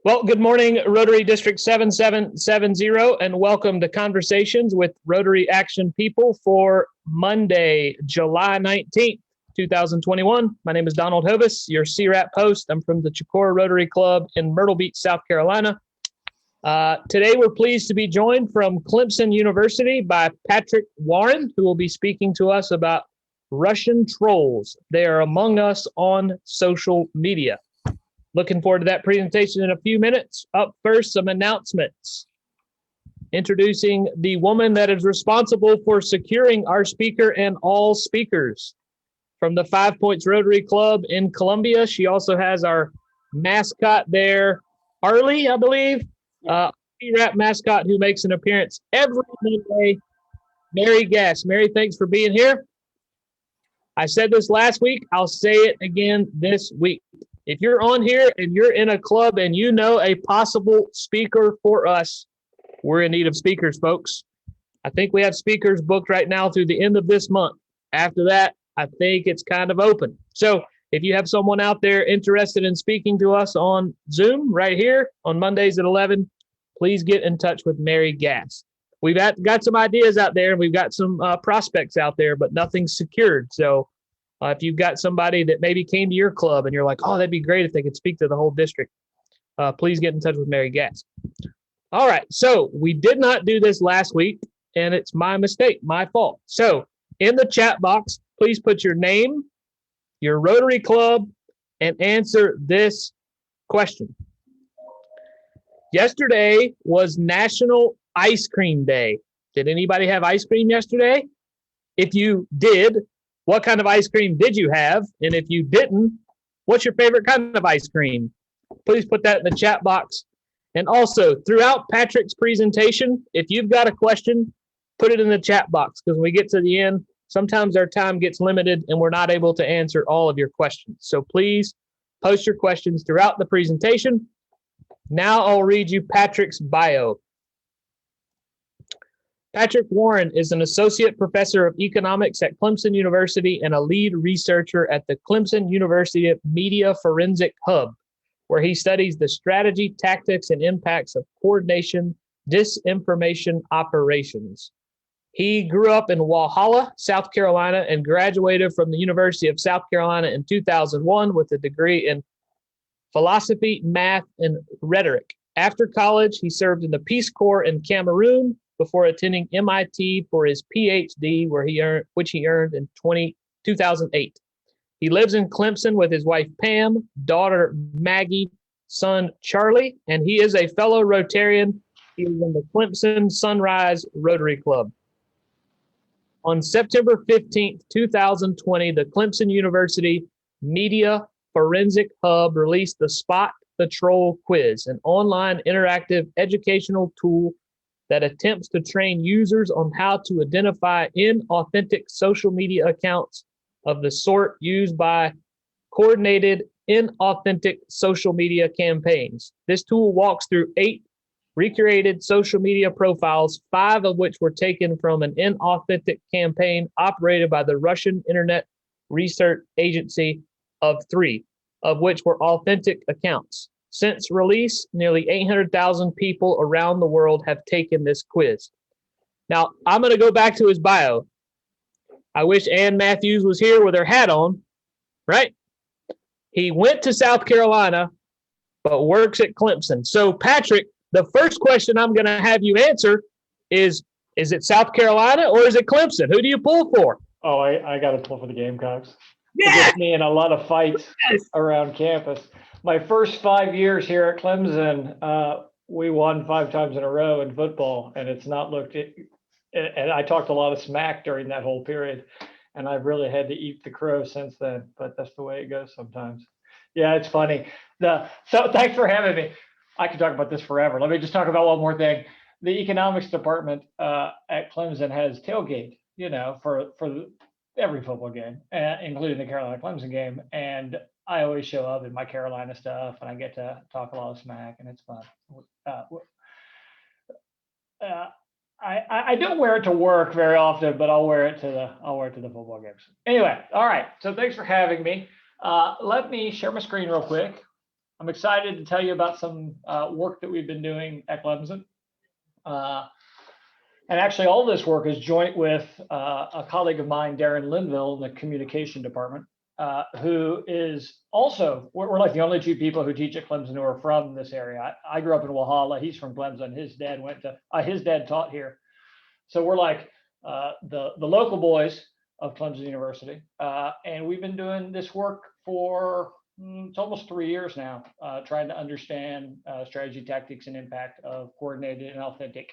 Well, good morning, Rotary District 7770, and welcome to Conversations with Rotary Action People for Monday, July 19th, 2021. My name is Donald Hovis, your CWRAP host. I'm from the Chicora Rotary Club in Myrtle Beach, South Carolina. Today, we're pleased to be joined from Clemson University by Patrick Warren, who will be speaking to us about Russian trolls. They are among us on social media. Looking forward to that presentation in a few minutes. Up first, some announcements. Introducing the woman that is responsible for securing our speaker and all speakers. From the 5 Points Rotary Club in Columbia, she also has our mascot there, Harley, I believe, CWRAP mascot who makes an appearance every Monday, Mary Gass. Mary, thanks for being here. I said this last week, I'll say it again this week. If you're on here and you're in a club and you know a possible speaker for us, we're in need of speakers, folks. I think we have speakers booked right now through the end of this month. After that, I think it's kind of open. So if you have someone out there interested in speaking to us on Zoom right here on Mondays at 11, please get in touch with Mary Gass. We've got some ideas out there and we've got some prospects out there, but nothing's secured. So if you've got somebody that maybe came to your club and you're like, oh, that'd be great if they could speak to the whole district, please get in touch with Mary Gass. All right, so we did not do this last week, and it's my mistake, my fault. So in the chat box, please put your name, your Rotary Club, and answer this question. Yesterday was National Ice Cream Day. Did anybody have ice cream yesterday? If you did, what kind of ice cream did you have? And if you didn't, what's your favorite kind of ice cream? Please put that in the chat box. And also, throughout Patrick's presentation, if you've got a question, put it in the chat box, because when we get to the end, sometimes our time gets limited and we're not able to answer all of your questions. So please post your questions throughout the presentation. Now I'll read you Patrick's bio. Patrick Warren is an associate professor of economics at Clemson University and a lead researcher at the Clemson University Media Forensic Hub, where he studies the strategy, tactics, and impacts of coordination disinformation operations. He grew up in Walhalla, South Carolina, and graduated from the University of South Carolina in 2001 with a degree in philosophy, math, and rhetoric. After college, he served in the Peace Corps in Cameroon before attending MIT for his PhD, which he earned in 2008. He lives in Clemson with his wife Pam, daughter Maggie, son Charlie, and he is a fellow Rotarian. He is in the Clemson Sunrise Rotary Club. On September 15th, 2020, the Clemson University Media Forensic Hub released the Spot the Troll Quiz, an online interactive educational tool that attempts to train users on how to identify inauthentic social media accounts of the sort used by coordinated inauthentic social media campaigns. This tool walks through 8 recreated social media profiles, 5 of which were taken from an inauthentic campaign operated by the Russian Internet Research Agency of 3, of which were authentic accounts. Since release, nearly 800,000 people around the world have taken this quiz. Now, I'm going to go back to his bio. I wish Ann Matthews was here with her hat on, right? He went to South Carolina, but works at Clemson. So, Patrick, the first question I'm going to have you answer is it South Carolina or is it Clemson? Who do you pull for? Oh, I got to pull for the Gamecocks. Yeah. It gets me in a lot of fights around campus. My first 5 years here at Clemson, we won 5 times in a row in football, and it's not looked at. And I talked a lot of smack during that whole period, and I've really had to eat the crow since then. But that's the way it goes sometimes. Yeah, it's funny. So thanks for having me. I could talk about this forever. Let me just talk about one more thing. The economics department at Clemson has tailgate, for every football game, including the Carolina Clemson game, and I always show up in my Carolina stuff, and I get to talk a lot of smack, and it's fun. I don't wear it to work very often, but I'll wear it to the football games. Anyway, all right. So thanks for having me. Let me share my screen real quick. I'm excited to tell you about some work that we've been doing at Clemson. And actually, all this work is joint with a colleague of mine, Darren Linville, in the communication department, who is also, we're like the only two people who teach at Clemson who are from this area. I grew up in Walhalla. He's from Clemson. His dad taught here. So we're like the local boys of Clemson University. And we've been doing this work for it's almost 3 years now, trying to understand strategy, tactics, and impact of coordinated and authentic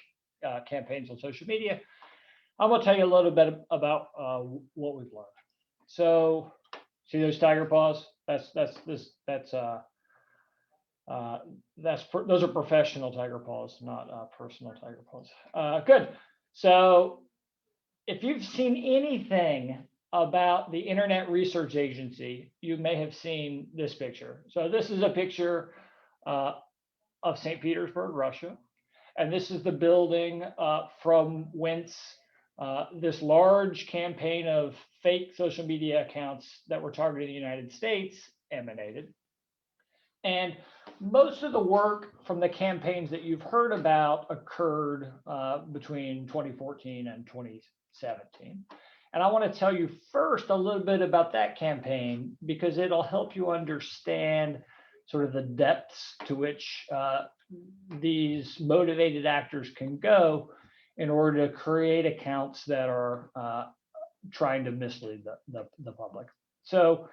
campaigns on social media. I'm going to tell you a little bit about what we've learned. So, see those tiger paws? Those are professional tiger paws, not personal tiger paws. Good. So, if you've seen anything about the Internet Research Agency, you may have seen this picture. So this is a picture of St. Petersburg, Russia. And this is the building from whence this large campaign of fake social media accounts that were targeting the United States emanated. And most of the work from the campaigns that you've heard about occurred between 2014 and 2017. And I want to tell you first a little bit about that campaign because it'll help you understand sort of the depths to which these motivated actors can go in order to create accounts that are trying to mislead the public. So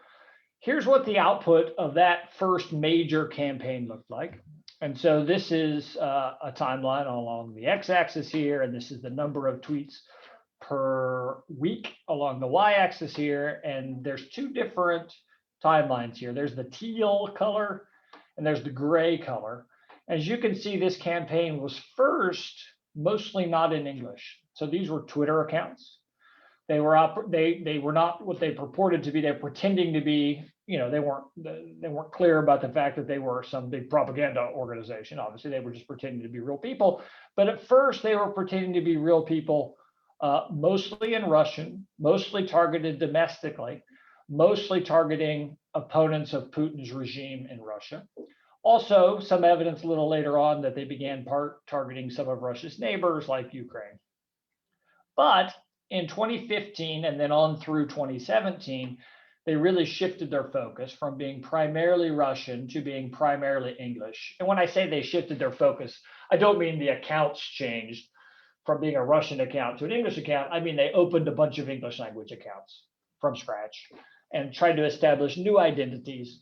here's what the output of that first major campaign looked like. And so this is a timeline along the x-axis here, and this is the number of tweets per week along the y-axis here. And there's two different timelines here. There's the teal color and there's the gray color. As you can see, this campaign was first mostly not in English. So these were Twitter accounts. They were not what they purported to be. They're pretending to be, you know, they weren't clear about the fact that they were some big propaganda organization. Obviously, they were just pretending to be real people. But at first, they were pretending to be real people, mostly in Russian, mostly targeted domestically, mostly targeting opponents of Putin's regime in Russia. Also, some evidence a little later on that they began targeting some of Russia's neighbors like Ukraine. But in 2015 and then on through 2017, they really shifted their focus from being primarily Russian to being primarily English. And when I say they shifted their focus, I don't mean the accounts changed from being a Russian account to an English account. I mean, they opened a bunch of English language accounts from scratch and tried to establish new identities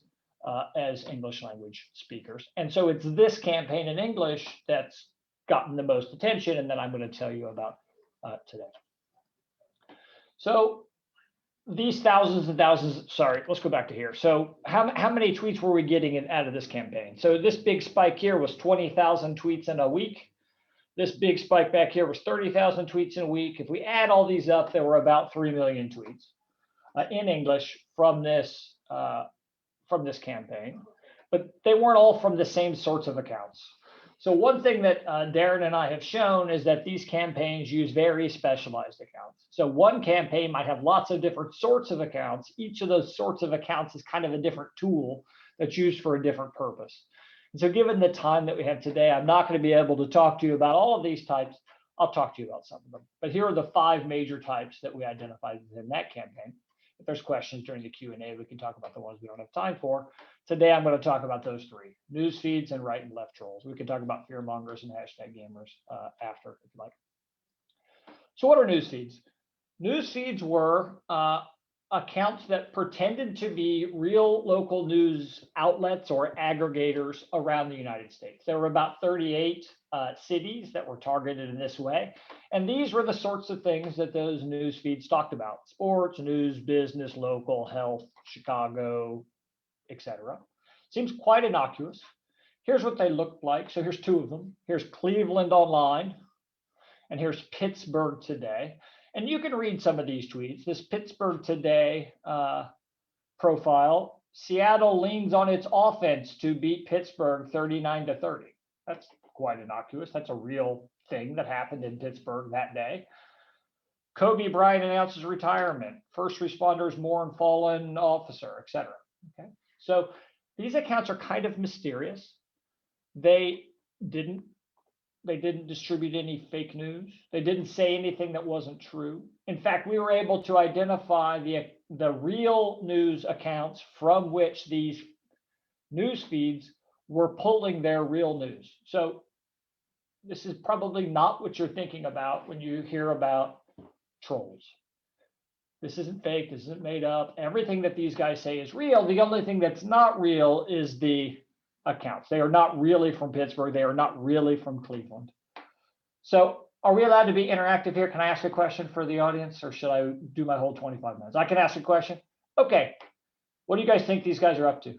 as English language speakers. And so it's this campaign in English that's gotten the most attention and that I'm going to tell you about today. So these thousands and thousands, sorry, let's go back to here. So how many tweets were we getting out of this campaign? So this big spike here was 20,000 tweets in a week. This big spike back here was 30,000 tweets in a week. If we add all these up, there were about 3 million tweets in English from this campaign, but they weren't all from the same sorts of accounts. So one thing that Darren and I have shown is that these campaigns use very specialized accounts. So one campaign might have lots of different sorts of accounts. Each of those sorts of accounts is kind of a different tool that's used for a different purpose. And so given the time that we have today, I'm not going to be able to talk to you about all of these types. I'll talk to you about some of them. But here are the 5 major types that we identified within that campaign. If there's questions during the Q&A, we can talk about the ones we don't have time for. Today, I'm going to talk about those 3, news feeds and right and left trolls. We can talk about fearmongers and hashtag gamers after, if you like. So what are news feeds? News feeds were accounts that pretended to be real local news outlets or aggregators around the United States. There were about 38 cities that were targeted in this way. And these were the sorts of things that those news feeds talked about: sports, news, business, local, health, Chicago, etc. Seems quite innocuous. Here's what they looked like. So here's 2 of them. Here's Cleveland Online, and here's Pittsburgh Today. And you can read some of these tweets. This Pittsburgh Today profile: Seattle leans on its offense to beat Pittsburgh 39-30. That's quite innocuous. That's a real thing that happened in Pittsburgh that day. Kobe Bryant announces retirement. First responders mourn fallen officer, etc. Okay. So these accounts are kind of mysterious. They didn't distribute any fake news. They didn't say anything that wasn't true. In fact, we were able to identify the real news accounts from which these news feeds were pulling their real news. So this is probably not what you're thinking about when you hear about trolls. This isn't fake. This isn't made up. Everything that these guys say is real. The only thing that's not real is the accounts. They are not really from Pittsburgh. They are not really from Cleveland. So are we allowed to be interactive here? Can I ask a question for the audience, or should I do my whole 25 minutes? I can ask a question. Okay. What do you guys think these guys are up to?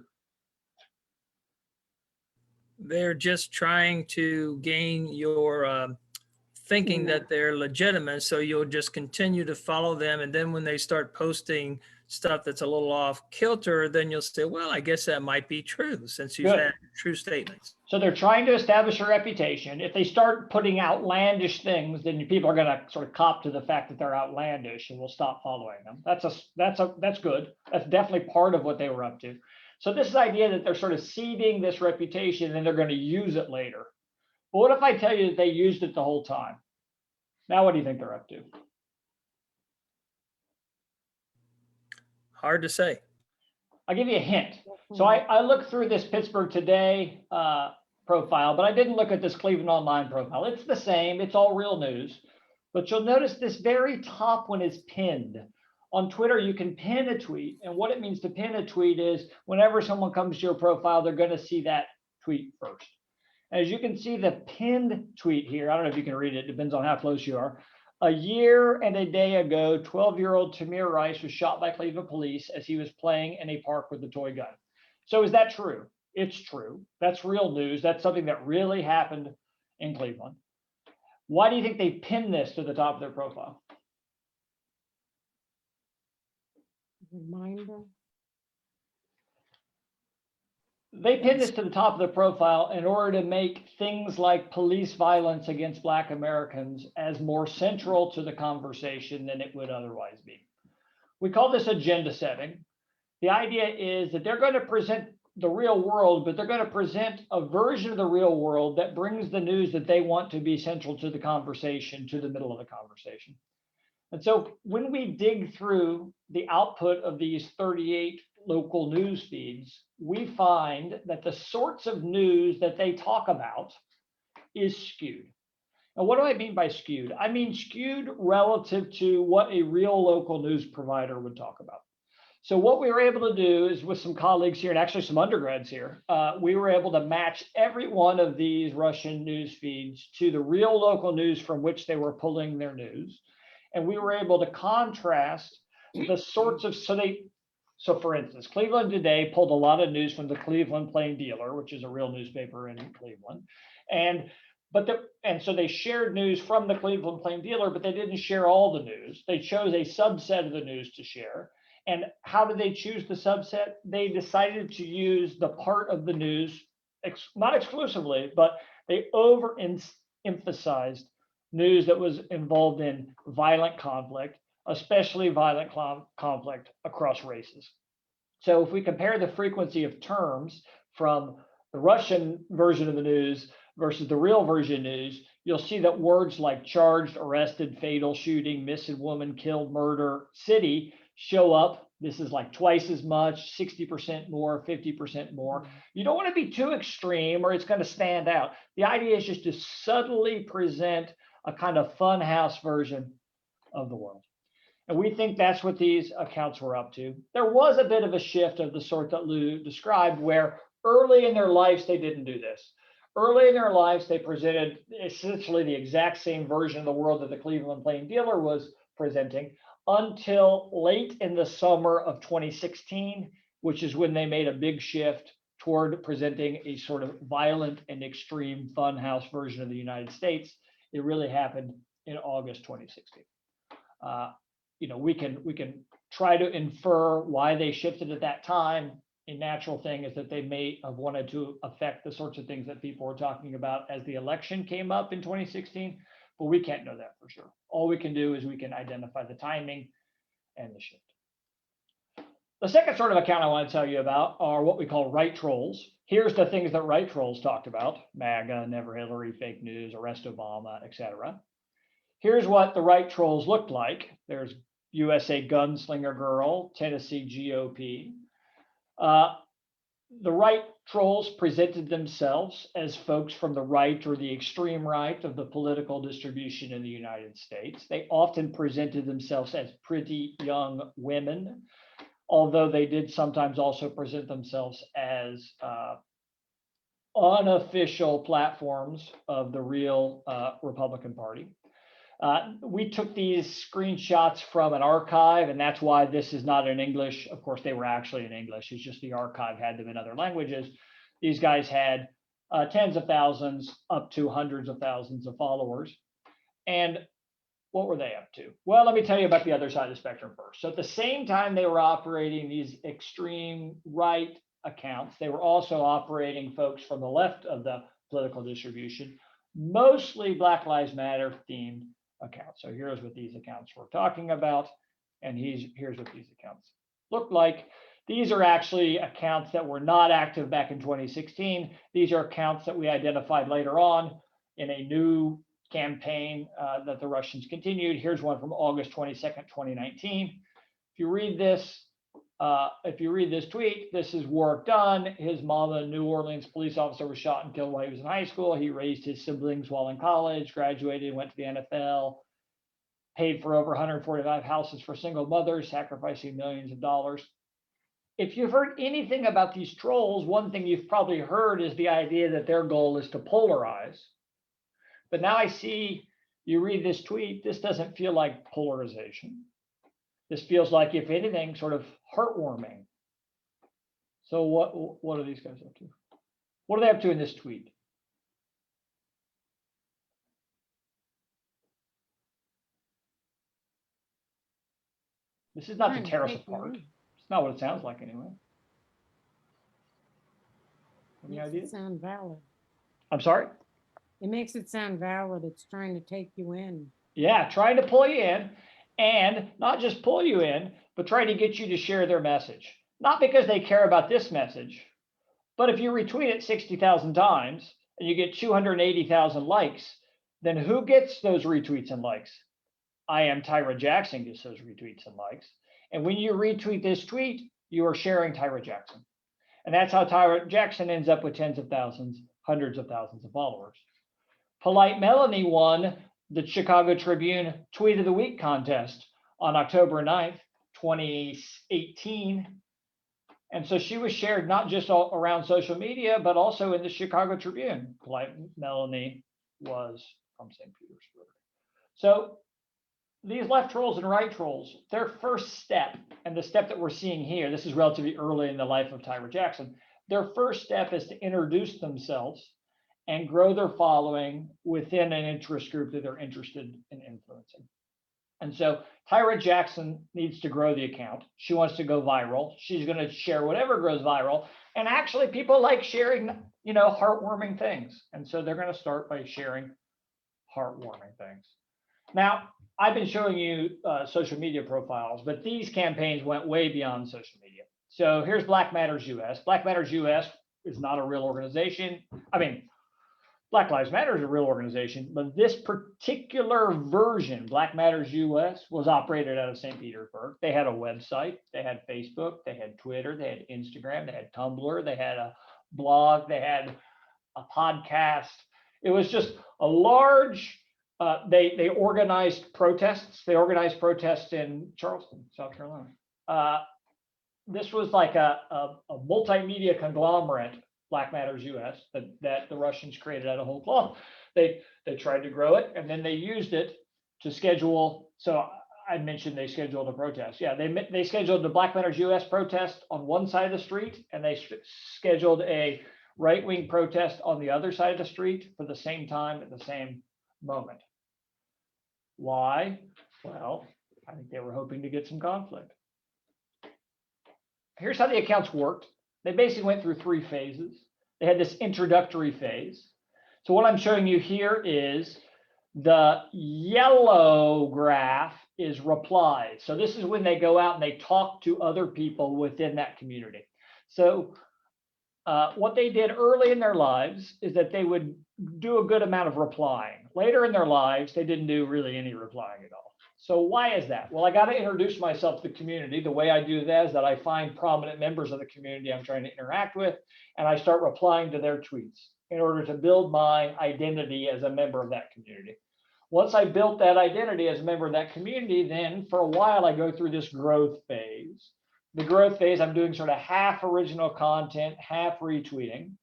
They're just trying to gain your thinking that they're legitimate. So you'll just continue to follow them. And then when they start posting stuff that's a little off kilter, then you'll say, well, I guess that might be true since you've had true statements. So they're trying to establish a reputation. If they start putting outlandish things, then people are going to sort of cop to the fact that they're outlandish and will stop following them. That's good. That's definitely part of what they were up to. So this idea that they're sort of seeding this reputation and they're going to use it later. But what if I tell you that they used it the whole time? Now, what do you think they're up to? Hard to say. I'll give you a hint. So I looked through this Pittsburgh Today profile, but I didn't look at this Cleveland Online profile. It's the same. It's all real news. But you'll notice this very top one is pinned. On Twitter, you can pin a tweet. And what it means to pin a tweet is whenever someone comes to your profile, they're going to see that tweet first. As you can see, the pinned tweet here, I don't know if you can read it, depends on how close you are. A year and a day ago, 12-year-old Tamir Rice was shot by Cleveland police as he was playing in a park with a toy gun. So is that true? It's true. That's real news. That's something that really happened in Cleveland. Why do you think they pinned this to the top of their profile? Reminder. They pinned this to the top of the profile in order to make things like police violence against Black Americans as more central to the conversation than it would otherwise be. We call this agenda setting. The idea is that they're going to present the real world, but they're going to present a version of the real world that brings the news that they want to be central to the conversation to the middle of the conversation. And so when we dig through the output of these 38 local news feeds, we find that the sorts of news that they talk about is skewed. And what do I mean by skewed? I mean skewed relative to what a real local news provider would talk about. So what we were able to do is with some colleagues here and actually some undergrads here, we were able to match every one of these Russian news feeds to the real local news from which they were pulling their news. And we were able to contrast the sorts of, so for instance, Cleveland Today pulled a lot of news from the Cleveland Plain Dealer, which is a real newspaper in Cleveland. And so they shared news from the Cleveland Plain Dealer, but they didn't share all the news. They chose a subset of the news to share. And how did they choose the subset? They decided to use the part of the news, not exclusively, but they overemphasized news that was involved in violent conflict, especially violent conflict across races. So if we compare the frequency of terms from the Russian version of the news versus the real version news, you'll see that words like charged, arrested, fatal, shooting, missing woman, killed, murder, city show up. This is like twice as much, 60% more, 50% more. You don't want to be too extreme or it's going to stand out. The idea is just to subtly present a kind of funhouse version of the world. And we think that's what these accounts were up to. There was a bit of a shift of the sort that Lou described, where early in their lives, they didn't do this. Early in their lives, they presented essentially the exact same version of the world that the Cleveland Plain Dealer was presenting until late in the summer of 2016, which is when they made a big shift toward presenting a sort of violent and extreme funhouse version of the United States. It really happened in August 2016. We can try to infer why they shifted at that time. A natural thing is that they may have wanted to affect the sorts of things that people were talking about as the election came up in 2016, but we can't know that for sure. All we can do is we can identify the timing and the shift. The second sort of account I want to tell you about are what we call right trolls. Here's the things that right trolls talked about: MAGA, Never Hillary, fake news, arrest Obama, etc. Here's what the right trolls looked like. There's USA Gunslinger Girl, Tennessee GOP. The right trolls presented themselves as folks from the right or the extreme right of the political distribution in the United States. They often presented themselves as pretty young women, although they did sometimes also present themselves as unofficial platforms of the real Republican Party. We took these screenshots from an archive, and that's why this is not in English. Of course, they were actually in English. It's just the archive had them in other languages. These guys had tens of thousands up to hundreds of thousands of followers. And what were they up to? Well, let me tell you about the other side of the spectrum first. So at the same time they were operating these extreme right accounts, they were also operating folks from the left of the political distribution, mostly Black Lives Matter themed accounts. So here's what these accounts were talking about, and here's what these accounts look like. These are actually accounts that were not active back in 2016. These are accounts that we identified later on in a new campaign that the Russians continued. Here's one from August 22nd, 2019. If you read this tweet, this is work done. His mom, a New Orleans police officer, was shot and killed while he was in high school. He raised his siblings while in college, graduated, went to the NFL, paid for over 145 houses for single mothers, sacrificing millions of dollars. If you've heard anything about these trolls, one thing you've probably heard is the idea that their goal is to polarize. But now I see you read this tweet, this doesn't feel like polarization. This feels like, if anything, sort of heartwarming. So what are these guys up to? What are they up to in this tweet? This is not to tear us apart. It's not what it sounds like anyway. Any idea? It sound valid. I'm sorry? It makes it sound valid. It's trying to take you in. Yeah, trying to pull you in, and not just pull you in, but try to get you to share their message. Not because they care about this message, but if you retweet it 60,000 times and you get 280,000 likes, then who gets those retweets and likes? I Am Tyra Jackson gets those retweets and likes. And when you retweet this tweet, you are sharing Tyra Jackson. And that's how Tyra Jackson ends up with tens of thousands, hundreds of thousands of followers. Polite Melanie won the Chicago Tribune Tweet of the Week contest on October 9th, 2018. And so she was shared not just all around social media, but also in the Chicago Tribune. Polite Melanie was from St. Petersburg. So these left trolls and right trolls, their first step, and the step that we're seeing here, this is relatively early in the life of Tyra Jackson, their first step is to introduce themselves and grow their following within an interest group that they're interested in influencing. And so Tyra Jackson needs to grow the account. She wants to go viral. She's going to share whatever goes viral. And actually, people like sharing, heartwarming things. And so they're going to start by sharing heartwarming things. Now, I've been showing you social media profiles, but these campaigns went way beyond social media. So here's Black Matters US. Black Matters US is not a real organization. I mean, Black Lives Matter is a real organization, but this particular version, Black Matters US, was operated out of St. Petersburg. They had a website, they had Facebook, they had Twitter, they had Instagram, they had Tumblr, they had a blog, they had a podcast. It was just a large, they organized protests. They organized protests in Charleston, South Carolina. This was like a multimedia conglomerate, Black Matters US, that the Russians created out of whole cloth. They tried to grow it, and then they used it to schedule. So I mentioned they scheduled a protest. Yeah, they scheduled the Black Matters US protest on one side of the street, and they scheduled a right-wing protest on the other side of the street for the same time at the same moment. Why? Well, I think they were hoping to get some conflict. Here's how the accounts worked. They basically went through 3 phases. They had this introductory phase. So what I'm showing you here is The yellow graph is replies. So this is when they go out and they talk to other people within that community. So what they did early in their lives is that they would do a good amount of replying. Later in their lives, they didn't do really any replying at all. So why is that? Well, I got to introduce myself to the community. The way I do that is that I find prominent members of the community I'm trying to interact with, and I start replying to their tweets in order to build my identity as a member of that community. Once I built that identity as a member of that community, then for a while, I go through this growth phase. The growth phase, I'm doing sort of half original content, half retweeting.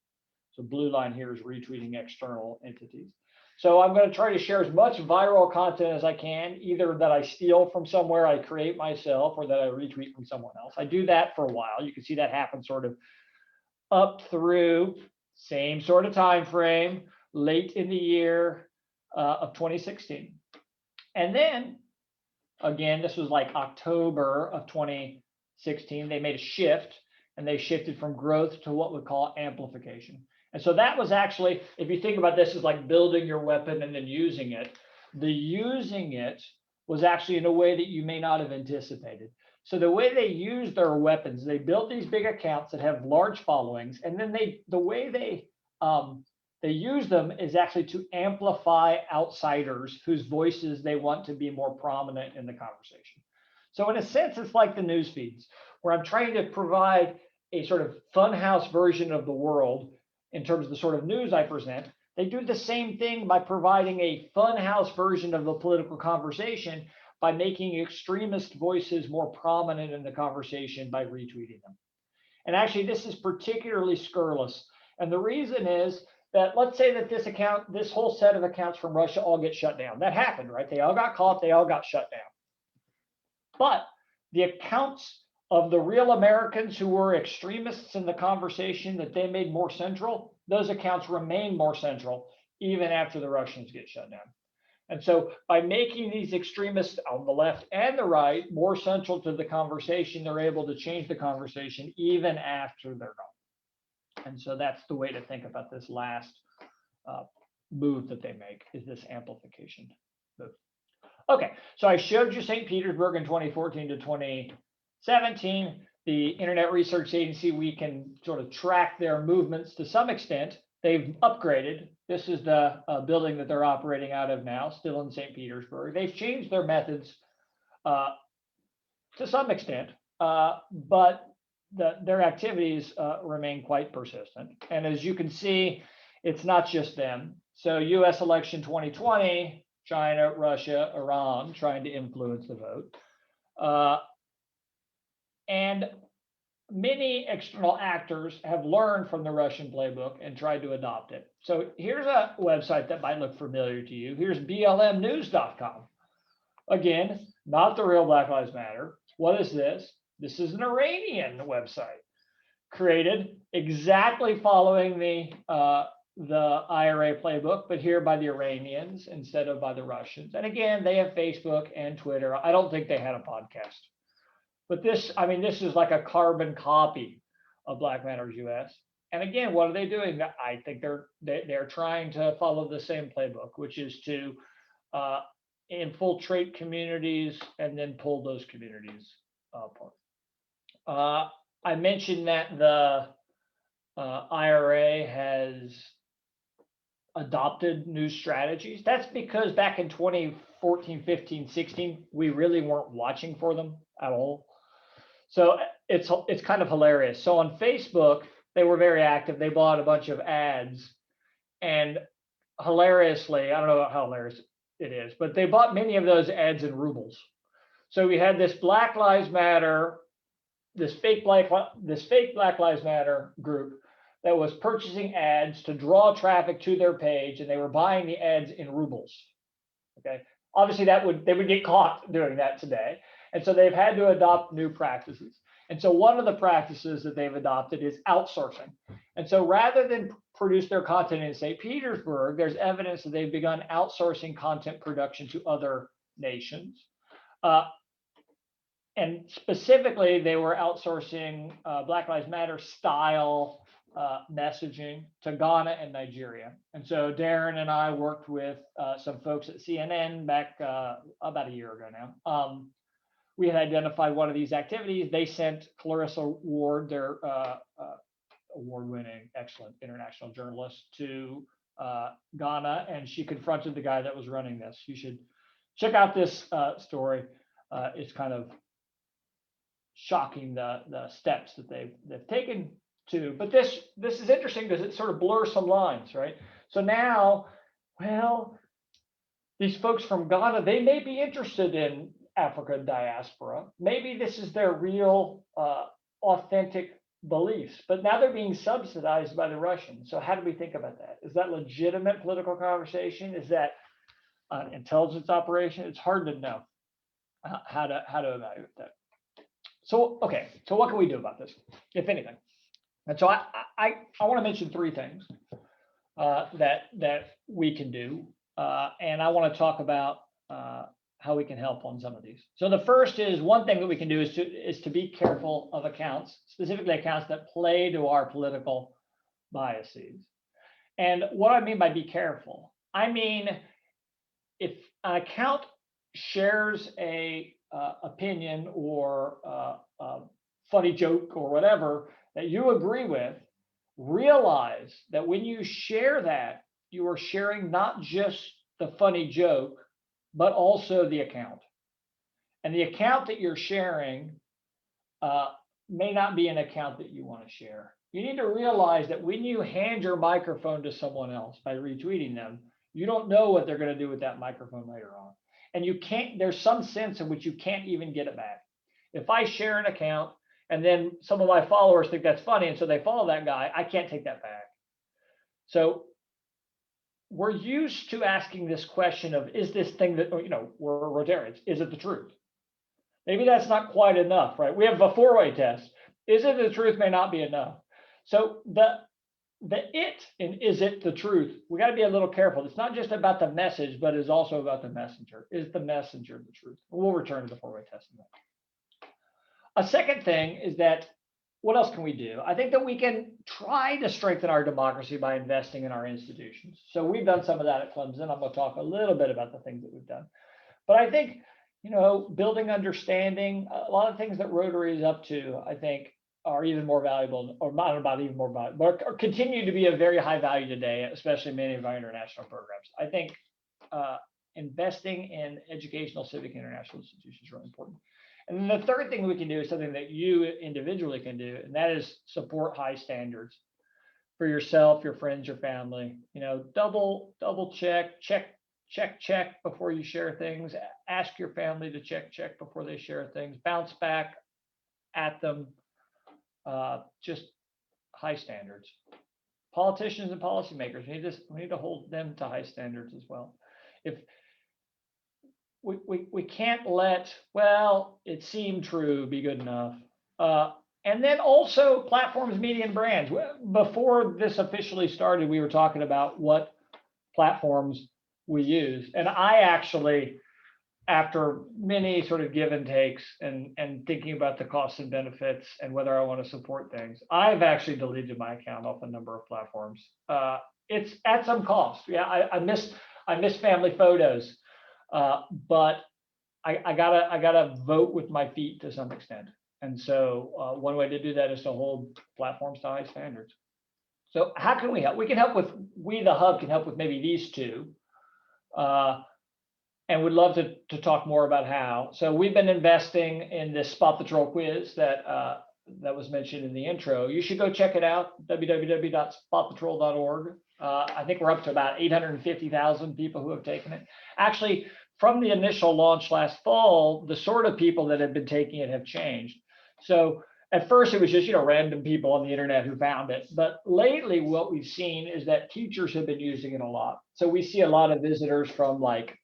So blue line here is retweeting external entities. So I'm going to try to share as much viral content as I can, either that I steal from somewhere, I create myself, or that I retweet from someone else. I do that for a while. You can see that happen sort of up through same sort of time frame, late in the year of 2016. And then, again, this was like October of 2016, they made a shift, and they shifted from growth to what we call amplification. And so that was actually, if you think about this as like building your weapon and then using it, the using it was actually in a way that you may not have anticipated. So the way they use their weapons, they built these big accounts that have large followings, and then the way they use them is actually to amplify outsiders whose voices they want to be more prominent in the conversation. So in a sense, it's like the news feeds, where I'm trying to provide a sort of funhouse version of the world in terms of the sort of news I present. They do the same thing by providing a funhouse version of the political conversation by making extremist voices more prominent in the conversation by retweeting them. And actually, this is particularly scurrilous. And the reason is that, let's say that this whole set of accounts from Russia all get shut down. That happened, right? They all got caught, they all got shut down. But the accounts of the real Americans who were extremists in the conversation that they made more central, those accounts remain more central even after the Russians get shut down. And so by making these extremists on the left and the right more central to the conversation, they're able to change the conversation even after they're gone. And so that's the way to think about this last move that they make, is this amplification move. Okay, so I showed you St. Petersburg in 2014 to 2017. The Internet Research Agency, we can sort of track their movements to some extent. They've upgraded. This is the building that they're operating out of now, still in St. Petersburg. They've changed their methods to some extent, but their activities remain quite persistent. And as you can see, it's not just them. So US election 2020, China, Russia, Iran trying to influence the vote. And many external actors have learned from the Russian playbook and tried to adopt it. So here's a website that might look familiar to you. Here's blmnews.com. Again, not the real Black Lives Matter. What is this? This is an Iranian website created exactly following the IRA playbook, but here by the Iranians instead of by the Russians. And again, they have Facebook and Twitter. I don't think they had a podcast. But this is like a carbon copy of Black Matters US. And again, what are they doing? I think they're trying to follow the same playbook, which is to infiltrate communities and then pull those communities apart. I mentioned that the IRA has adopted new strategies. That's because back in 2014, 15, 16, we really weren't watching for them at all. So it's kind of hilarious. So on Facebook, they were very active. They bought a bunch of ads, and hilariously, I don't know how hilarious it is, but they bought many of those ads in rubles. So we had this Black Lives Matter, this fake Black Lives Matter group that was purchasing ads to draw traffic to their page, and they were buying the ads in rubles. Okay, obviously they would get caught doing that today. And so they've had to adopt new practices. And so one of the practices that they've adopted is outsourcing. And so rather than produce their content in St. Petersburg, there's evidence that they've begun outsourcing content production to other nations. And specifically, they were outsourcing Black Lives Matter style messaging to Ghana and Nigeria. And so Darren and I worked with some folks at CNN back about a year ago now. We had identified one of these activities. They sent Clarissa Ward, their award-winning, excellent international journalist, to Ghana, and she confronted the guy that was running this. You should check out this story. It's kind of shocking the steps that they've taken to. But this is interesting because it sort of blurs some lines, right? So now, well, these folks from Ghana, they may be interested in Africa diaspora. Maybe this is their real authentic beliefs, but now they're being subsidized by the Russians. So how do we think about that? Is that legitimate political conversation? Is that an intelligence operation? It's hard to know how to evaluate that. So, okay, so what can we do about this, if anything? And so I want to mention three things that we can do, and I want to talk about how we can help on some of these. So the first is, one thing that we can do is to be careful of accounts, specifically accounts that play to our political biases. And what I mean by be careful, I mean, if an account shares a opinion or a funny joke or whatever that you agree with, realize that when you share that, you are sharing not just the funny joke, but also the account. And the account that you're sharing may not be an account that you want to share. You need to realize that when you hand your microphone to someone else by retweeting them, you don't know what they're going to do with that microphone later on. And you can't, there's some sense in which you can't even get it back. If I share an account and then some of my followers think that's funny, and so they follow that guy, I can't take that back. So we're used to asking this question of, is this thing that, you know, we're Rotarians, is it the truth? Maybe that's not quite enough, right? We have a four-way test. Is it the truth may not be enough. So the it in is it the truth, we got to be a little careful. It's not just about the message, but it's also about the messenger. Is the messenger the truth? We'll return to the four-way test in a minute. A second thing is that, what else can we do? I think that we can try to strengthen our democracy by investing in our institutions. So we've done some of that at Clemson. I'm going to talk a little bit about the things that we've done. But I think, you know, building understanding, a lot of things that Rotary is up to, I think, are even more valuable, or not about even more valuable, but continue to be of very high value today, especially many of our international programs. I think investing in educational, civic, international institutions is really important. And then the third thing we can do is something that you individually can do, and that is support high standards for yourself, your friends, your family. You know, double check before you share things. Ask your family to check before they share things. Bounce back at them. Just high standards. Politicians and policymakers, we need to hold them to high standards as well. If we can't let, well, it seemed true, be good enough. And then also platforms, media, and brands. Before this officially started, we were talking about what platforms we use. And I actually, after many sort of give and takes and thinking about the costs and benefits and whether I want to support things, I've actually deleted my account off a number of platforms. It's at some cost. Yeah, I miss family photos. But I gotta vote with my feet to some extent. And so one way to do that is to hold platforms to high standards. So how can we help? We can help with, we the Hub can help with maybe these two. And we'd love to talk more about how. So we've been investing in this Spot the Troll quiz that was mentioned in the intro. You should go check it out, www.spotthetroll.org. I think we're up to about 850,000 people who have taken it. Actually, from the initial launch last fall, the sort of people that have been taking it have changed. So at first it was just, you know, random people on the internet who found it. But lately what we've seen is that teachers have been using it a lot. So we see a lot of visitors from like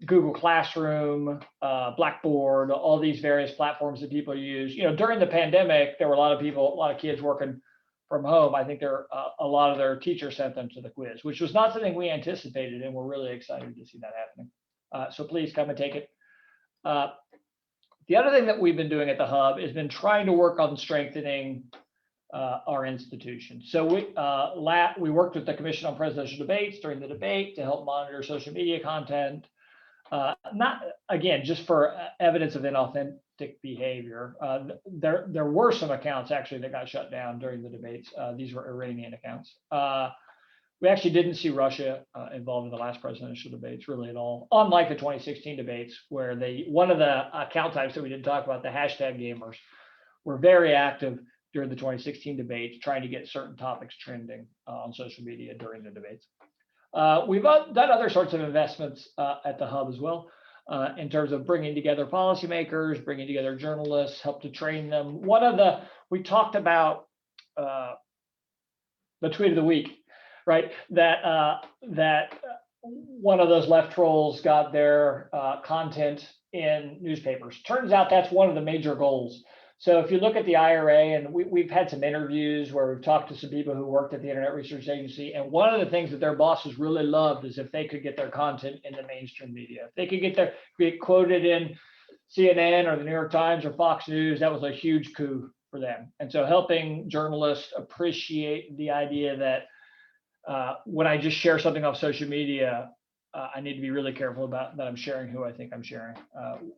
Google Classroom, Blackboard, all these various platforms that people use. You know, during the pandemic, there were a lot of kids working from home. I think a lot of their teachers sent them to the quiz, which was not something we anticipated, and we're really excited to see that happening. So please come and take it. The other thing that we've been doing at the Hub has been trying to work on strengthening our institution. So we worked with the Commission on Presidential Debates during the debate to help monitor social media content. Not again, just for evidence of inauthentic behavior. There were some accounts actually that got shut down during the debates. These were Iranian accounts. We actually didn't see Russia involved in the last presidential debates really at all. Unlike the 2016 debates, where one of the account types that we didn't talk about, the hashtag gamers, were very active during the 2016 debates, trying to get certain topics trending on social media during the debates. We've done other sorts of investments at the hub as well, in terms of bringing together policymakers, bringing together journalists, help to train them. We talked about the tweet of the week, right? That one of those left trolls got their content in newspapers. Turns out that's one of the major goals. So if you look at the IRA, and we've had some interviews where we've talked to some people who worked at the Internet Research Agency, and one of the things that their bosses really loved is if they could get their content in the mainstream media. If they could get quoted in CNN or the New York Times or Fox News, that was a huge coup for them. And so helping journalists appreciate the idea that when I just share something off social media, I need to be really careful about that I'm sharing who I think I'm sharing.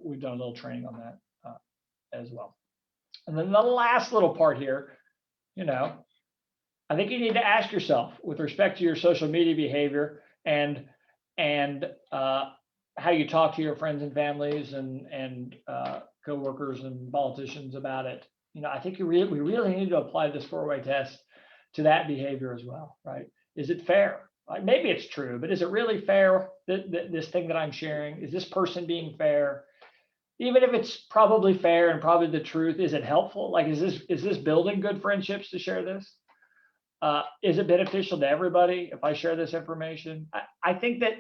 We've done a little training on that as well. And then the last little part here, I think you need to ask yourself with respect to your social media behavior and how you talk to your friends and families and coworkers and politicians about it. I think we really need to apply this four-way test to that behavior as well, right? Is it fair? Like, maybe it's true, but is it really fair, this thing that I'm sharing? Is this person being fair? Even if it's probably fair and probably the truth, is it helpful? Like, is this building good friendships to share this? Is it beneficial to everybody if I share this information? I think that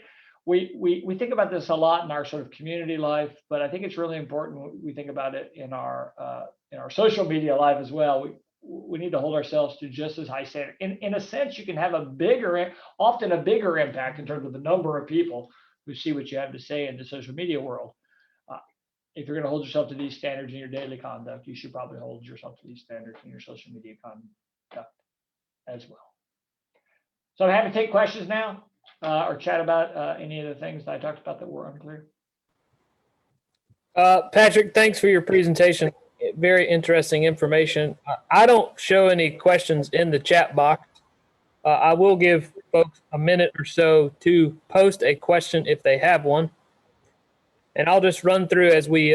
we think about this a lot in our sort of community life, but I think it's really important we think about it in our social media life as well. We need to hold ourselves to just as high standard. In a sense, you can have often a bigger impact in terms of the number of people who see what you have to say in the social media world. If you're going to hold yourself to these standards in your daily conduct, you should probably hold yourself to these standards in your social media conduct as well. So I'm happy to take questions now or chat about any of the things that I talked about that were unclear. Patrick, thanks for your presentation. Very interesting information. I don't show any questions in the chat box. I will give folks a minute or so to post a question if they have one. And I'll just run through as we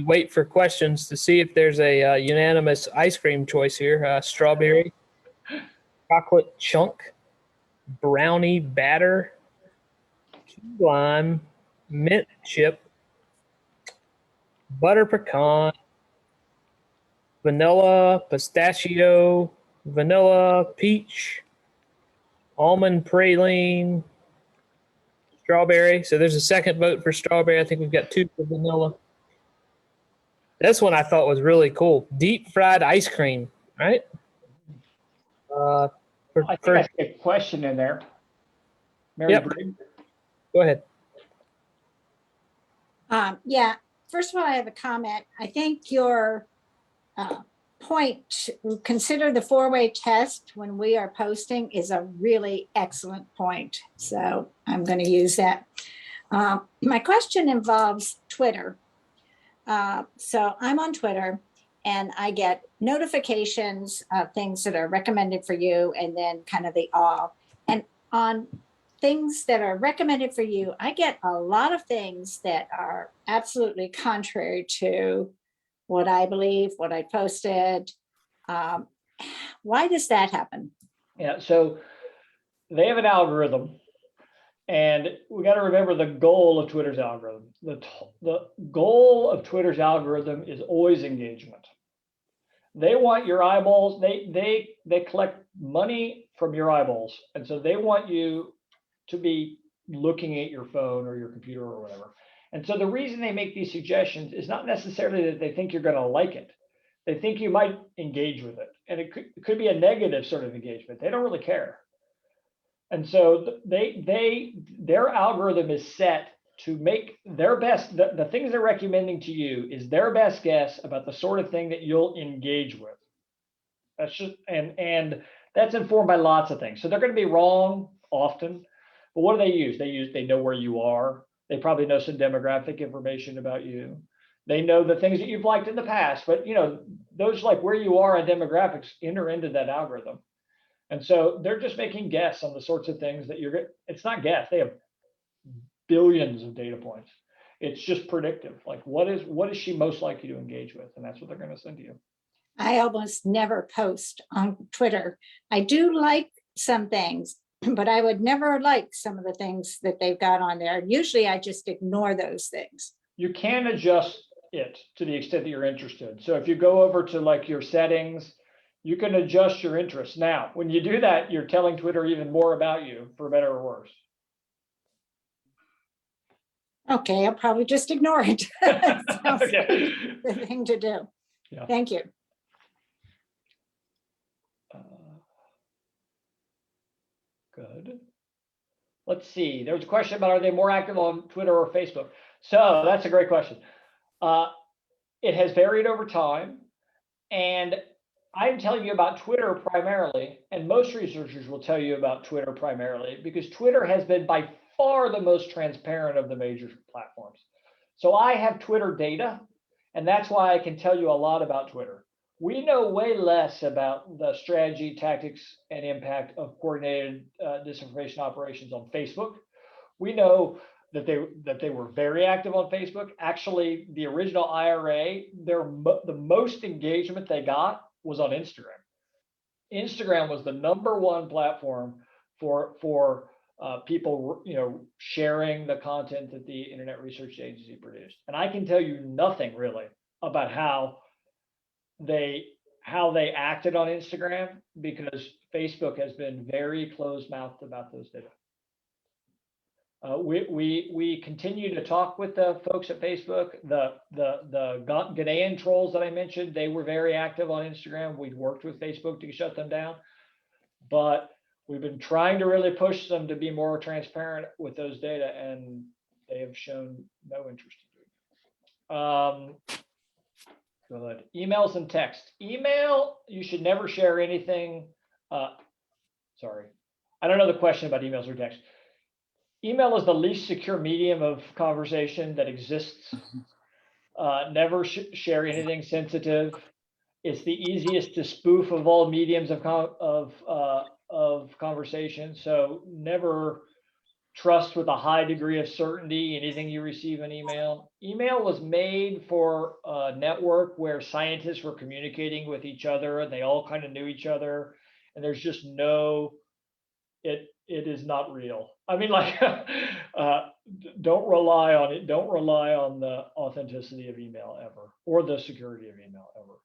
wait for questions to see if there's a unanimous ice cream choice here. Strawberry, chocolate chunk, brownie batter, key lime, mint chip, butter pecan, vanilla, pistachio, vanilla, peach, almond praline, strawberry. So there's a second vote for strawberry. I think we've got 2 for vanilla. This one I thought was really cool. Deep fried ice cream, right? I think I see a question in there. Mary Yep. Briggs? Go ahead. Yeah, first of all, I have a comment. I think your point to consider the four-way test when we are posting is a really excellent point. So I'm going to use that. My question involves Twitter. So I'm on Twitter and I get notifications of things that are recommended for you and then kind of the all. And on things that are recommended for you, I get a lot of things that are absolutely contrary to what I believe, what I posted. Why does that happen? Yeah, so they have an algorithm, and we got to remember the goal of Twitter's algorithm. The goal of Twitter's algorithm is always engagement. They want your eyeballs. They collect money from your eyeballs, and so they want you to be looking at your phone or your computer or whatever. And so the reason they make these suggestions is not necessarily that they think you're going to like it. They think you might engage with it. And it could be a negative sort of engagement. They don't really care. And so their algorithm is set to make their best, the things they're recommending to you is their best guess about the sort of thing that you'll engage with. That's just, and that's informed by lots of things. So they're going to be wrong often, but what do they use? They know where you are. They probably know some demographic information about you. They know the things that you've liked in the past, but those like where you are and demographics enter into that algorithm. And so they're just making guess on the sorts of things that it's not guess. They have billions of data points. It's just predictive. Like what is she most likely to engage with? And that's what they're going to send to you. I almost never post on Twitter. I do like some things, but I would never like some of the things that they've got on there. Usually I just ignore those things. You can adjust it to the extent that you're interested. So if you go over to like your settings, you can adjust your interests. Now, when you do that, you're telling Twitter even more about you, for better or worse. Okay, I'll probably just ignore it. Sounds Okay. like the thing to do. Yeah. Thank you. Good. Let's see. There was a question about, are they more active on Twitter or Facebook? So that's a great question. It has varied over time. And I'm telling you about Twitter primarily, and most researchers will tell you about Twitter primarily, because Twitter has been by far the most transparent of the major platforms. So I have Twitter data, and that's why I can tell you a lot about Twitter. We know way less about the strategy, tactics, and impact of coordinated disinformation operations on Facebook. We know that they were very active on Facebook. Actually, the original IRA, the most engagement they got was on Instagram. Instagram was the #1 platform for people, sharing the content that the Internet Research Agency produced. And I can tell you nothing really about how they acted on Instagram, because Facebook has been very closed-mouthed about those data. We continue to talk with the folks at Facebook. The Ghanaian trolls that I mentioned, they were very active on Instagram. We'd worked with Facebook to shut them down, but we've been trying to really push them to be more transparent with those data, and they have shown no interest in doing it. Good. Emails and text. Email, you should never share anything. Sorry, I don't know the question about emails or text. Email is the least secure medium of conversation that exists. Never share anything sensitive. It's the easiest to spoof of all mediums of conversation. So never trust with a high degree of certainty anything you receive in email. Email was made for a network where scientists were communicating with each other, and they all kind of knew each other. And there's just it is not real. I mean, like, don't rely on it. Don't rely on the authenticity of email ever, or the security of email ever.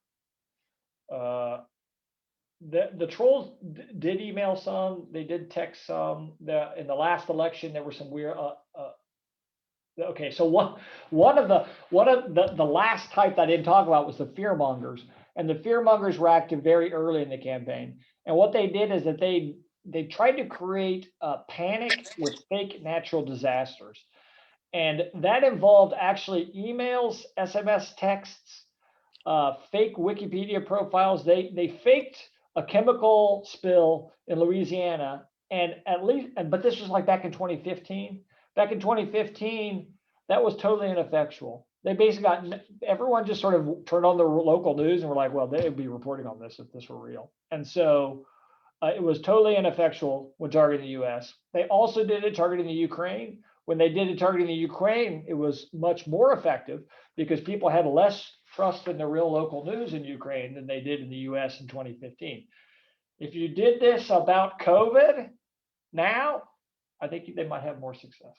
The trolls did email some. They did text some. In the last election, there were some weird. Okay, so one of the last type that I didn't talk about was the fearmongers, and the fearmongers were active very early in the campaign. And what they did is that they tried to create panic with fake natural disasters. And that involved actually emails, SMS texts, fake Wikipedia profiles. They faked a chemical spill in Louisiana, but this was like back in 2015. Back in 2015, that was totally ineffectual. They basically everyone just sort of turned on the local news and were like, well, they would be reporting on this if this were real. And so it was totally ineffectual when targeting the US. They also did it targeting the Ukraine. When they did it targeting the Ukraine, it was much more effective because people had less trust in the real local news in Ukraine than they did in the US in 2015. If you did this about COVID now, I think they might have more success.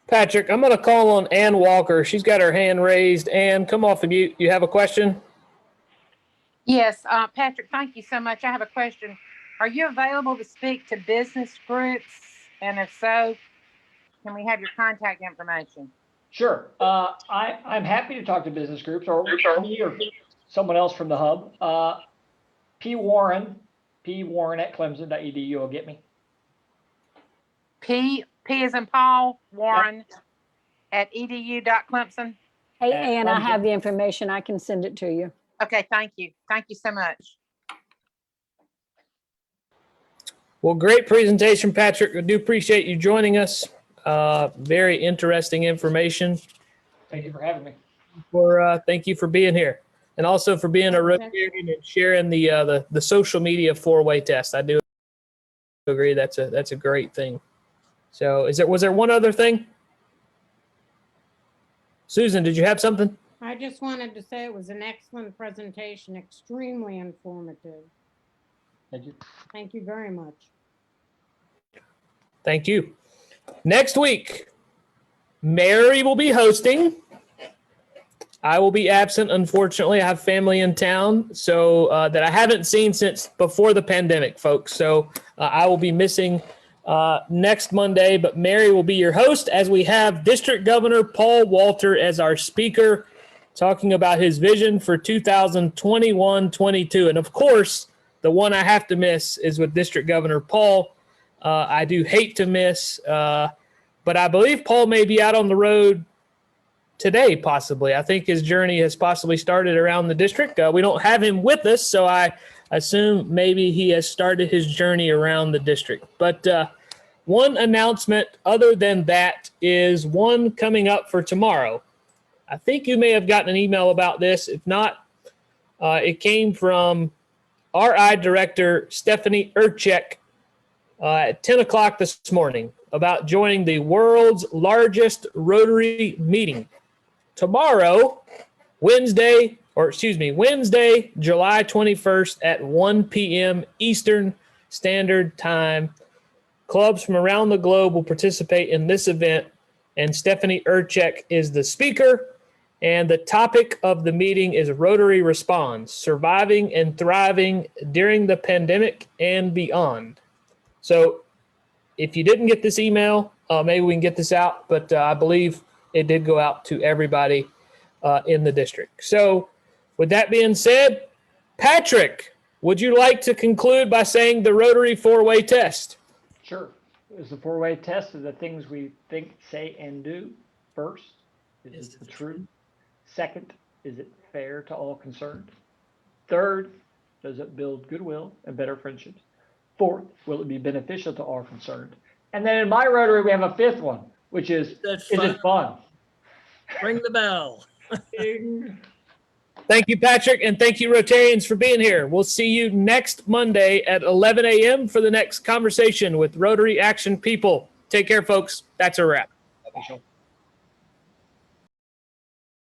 Patrick, I'm going to call on Ann Walker. She's got her hand raised. Ann, come off of mute. You have a question? Yes, Patrick, thank you so much. I have a question. Are you available to speak to business groups? And if so, can we have your contact information? Sure. I'm happy to talk to business groups or me or someone else from the hub. P. Warren at Clemson.edu will get me. P as in Paul, Warren at edu.clemson. Hey, At Ann, I Clemson. have the information. I can send it to you. Okay, thank you. Thank you so much. Well, great presentation, Patrick. I do appreciate you joining us. Very interesting information. Thank you for having me. Thank you for being here, and also for being a Rotarian and sharing the social media four-way test. I do agree that's a great thing. So, was there one other thing? Susan, did you have something? I just wanted to say it was an excellent presentation, extremely informative. Thank you. Thank you very much. Thank you. Next week, Mary will be hosting. I will be absent, unfortunately. I have family in town, so that I haven't seen since before the pandemic, folks. So I will be missing next Monday, but Mary will be your host as we have District Governor Paul Walter as our speaker, talking about his vision for 2021-22. And of course, the one I have to miss is with District Governor Paul. I do hate to miss, but I believe Paul may be out on the road today, possibly. I think his journey has possibly started around the district. We don't have him with us, so I assume maybe he has started his journey around the district. But one announcement other than that is one coming up for tomorrow. I think you may have gotten an email about this. If not, it came from RI Director Stephanie Urchek at 10 o'clock this morning about joining the world's largest Rotary meeting. Tomorrow, Wednesday, July 21st at 1 p.m. Eastern Standard Time. Clubs from around the globe will participate in this event, and Stephanie Urchek is the speaker. And the topic of the meeting is Rotary Responds, Surviving and Thriving During the Pandemic and Beyond. So if you didn't get this email, maybe we can get this out, but I believe it did go out to everybody in the district. So with that being said, Patrick, would you like to conclude by saying the Rotary four-way test? Sure. Is the four-way test of the things we think, say, and do. First, is it the truth? Second, is it fair to all concerned? Third, does it build goodwill and better friendships? Fourth, will it be beneficial to all concerned? And then in my Rotary, we have a fifth one, which is it fun? Ring the bell. Thank you, Patrick, and thank you, Rotarians, for being here. We'll see you next Monday at 11 a.m. for the next conversation with Rotary Action People. Take care, folks. That's a wrap. Bye-bye.